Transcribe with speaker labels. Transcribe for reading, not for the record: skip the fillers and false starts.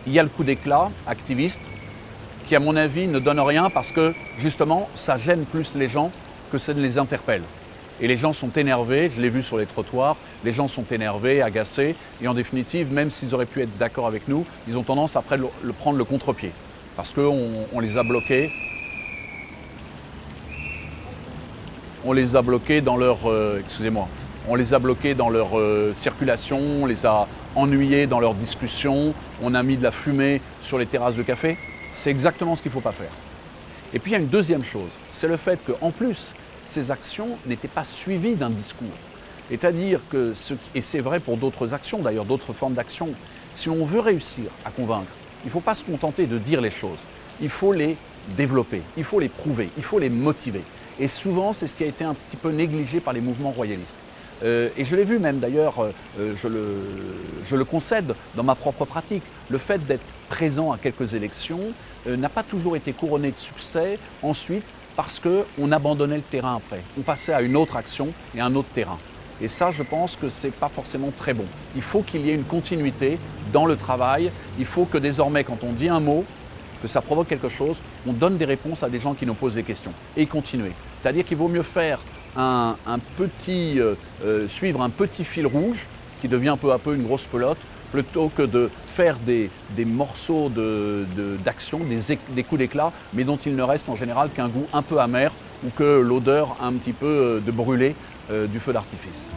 Speaker 1: il y a le coup d'éclat activiste qui, à mon avis, ne donne rien parce que, justement, ça gêne plus les gens que ça ne les interpelle. Et les gens sont énervés, je l'ai vu sur les trottoirs, les gens sont énervés, agacés, et en définitive, même s'ils auraient pu être d'accord avec nous, ils ont tendance après de prendre le contre-pied. Parce qu'on les a bloqués. On les a bloqués dans leur, on les a bloqués dans leur circulation, on les a ennuyés dans leur discussion, on a mis de la fumée sur les terrasses de café. C'est exactement ce qu'il ne faut pas faire. Et puis il y a une deuxième chose, c'est le fait qu'en plus, ces actions n'étaient pas suivies d'un discours. C'est-à-dire que, et c'est vrai pour d'autres actions d'ailleurs, d'autres formes d'action, si on veut réussir à convaincre, il ne faut pas se contenter de dire les choses, il faut les développer, il faut les prouver, il faut les motiver. Et souvent, c'est ce qui a été un petit peu négligé par les mouvements royalistes. Et je l'ai vu même d'ailleurs, je le concède dans ma propre pratique, le fait d'être présent à quelques élections n'a pas toujours été couronné de succès ensuite parce qu'on abandonnait le terrain après. On passait à une autre action et à un autre terrain. Et ça, je pense que ce n'est pas forcément très bon. Il faut qu'il y ait une continuité dans le travail. Il faut que désormais, quand on dit un mot, que ça provoque quelque chose, on donne des réponses à des gens qui nous posent des questions et continuer. C'est-à-dire qu'il vaut mieux faire suivre un petit fil rouge qui devient peu à peu une grosse pelote plutôt que de faire des morceaux d'action, des coups d'éclat, mais dont il ne reste en général qu'un goût un peu amer ou que l'odeur un petit peu de brûlé du feu d'artifice.